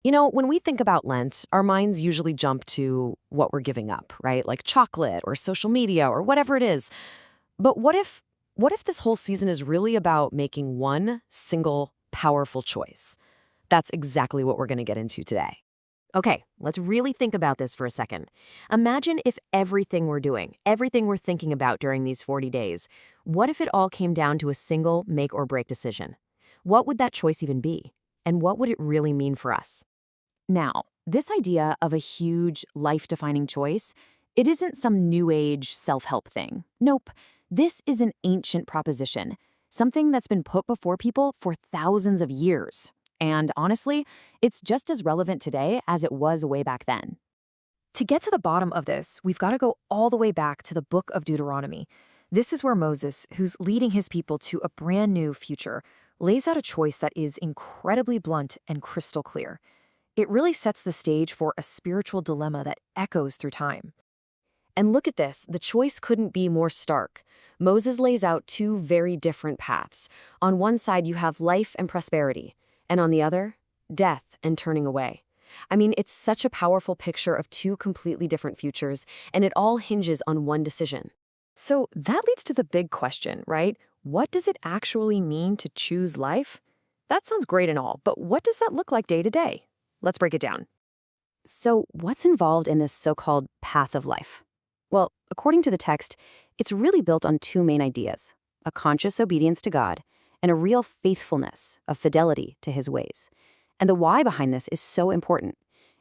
When we think about Lent, our minds usually jump to what we're giving up, right? Like chocolate or social media or whatever it is. But what if this whole season is really about making one single powerful choice? That's exactly what we're going to get into today. Okay, let's really think about this for a second. Imagine if everything we're doing, everything we're thinking about during these 40 days, what if it all came down to a single make or break decision? What would that choice even be? And what would it really mean for us? Now, this idea of a huge, life-defining choice, it isn't some new age self-help thing. Nope, this is an ancient proposition, something that's been put before people for thousands of years. And honestly, it's just as relevant today as it was way back then. To get to the bottom of this, we've got to go all the way back to the book of Deuteronomy. This is where Moses, who's leading his people to a brand new future, lays out a choice that is incredibly blunt and crystal clear. It really sets the stage for a spiritual dilemma that echoes through time. And look at this, the choice couldn't be more stark. Moses lays out two very different paths. On one side, you have life and prosperity, and on the other, death and turning away. I mean, it's such a powerful picture of two completely different futures, and it all hinges on one decision. So that leads to the big question, right? What does it actually mean to choose life? That sounds great and all, but what does that look like day to day? Let's break it down. So, what's involved in this so-called path of life? Well, according to the text, it's really built on two main ideas: a conscious obedience to God and a real faithfulness, of fidelity to his ways. And the why behind this is so important.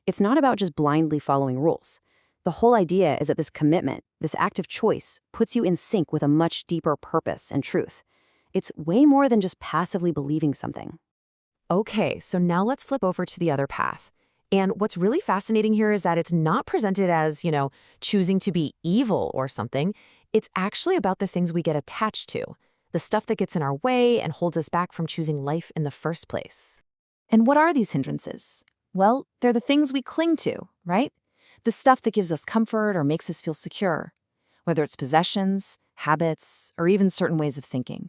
It's not about just blindly following rules. The whole idea is that this commitment, this act of choice, puts you in sync with a much deeper purpose and truth. It's way more than just passively believing something. Okay, so now let's flip over to the other path. And what's really fascinating here is that it's not presented as, choosing to be evil or something. It's actually about the things we get attached to, the stuff that gets in our way and holds us back from choosing life in the first place. And what are these hindrances? Well, they're the things we cling to, right? The stuff that gives us comfort or makes us feel secure, whether it's possessions, habits, or even certain ways of thinking.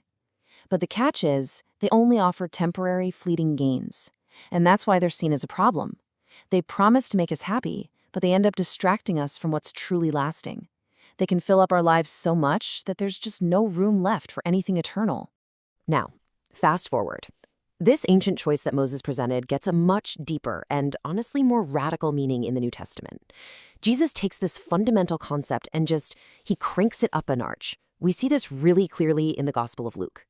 But the catch is, they only offer temporary, fleeting gains. And that's why they're seen as a problem. They promise to make us happy, but they end up distracting us from what's truly lasting. They can fill up our lives so much that there's just no room left for anything eternal. Now, fast forward. This ancient choice that Moses presented gets a much deeper and honestly more radical meaning in the New Testament. Jesus takes this fundamental concept and he cranks it up a notch. We see this really clearly in the Gospel of Luke.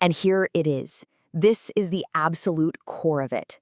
And here it is. This is the absolute core of it.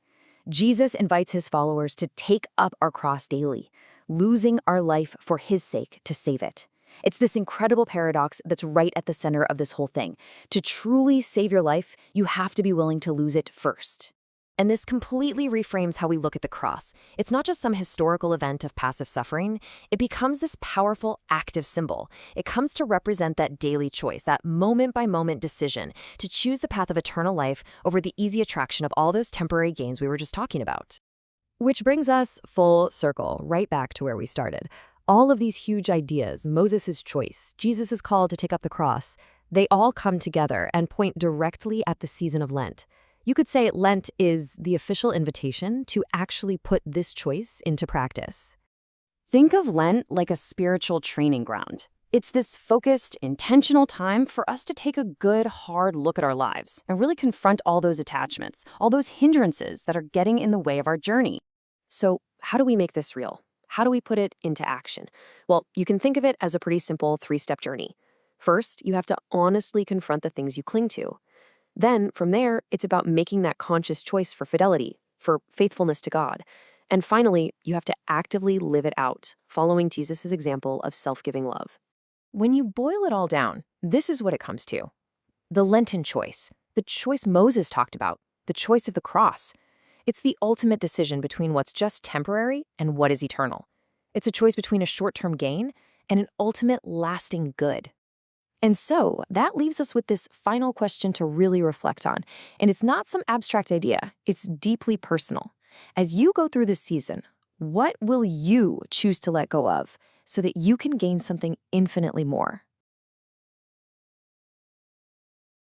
Jesus invites his followers to take up our cross daily, losing our life for his sake to save it. It's this incredible paradox that's right at the center of this whole thing. To truly save your life, you have to be willing to lose it first. And this completely reframes how we look at the cross. It's not just some historical event of passive suffering. It becomes this powerful active symbol. It comes to represent that daily choice, that moment-by-moment decision to choose the path of eternal life over the easy attraction of all those temporary gains we were just talking about. Which brings us full circle, right back to where we started. All of these huge ideas, Moses' choice, Jesus' call to take up the cross, they all come together and point directly at the season of Lent. You could say Lent is the official invitation to actually put this choice into practice. Think of Lent like a spiritual training ground. It's this focused, intentional time for us to take a good, hard look at our lives and really confront all those attachments, all those hindrances that are getting in the way of our journey. So, how do we make this real? How do we put it into action? Well, you can think of it as a pretty simple three-step journey. First, you have to honestly confront the things you cling to. Then, from there, it's about making that conscious choice for fidelity, for faithfulness to God. And finally, you have to actively live it out, following Jesus' example of self-giving love. When you boil it all down, this is what it comes to. The Lenten choice, the choice Moses talked about, the choice of the cross. It's the ultimate decision between what's just temporary and what is eternal. It's a choice between a short-term gain and an ultimate lasting good. And so that leaves us with this final question to really reflect on. And it's not some abstract idea. It's deeply personal. As you go through this season, what will you choose to let go of so that you can gain something infinitely more?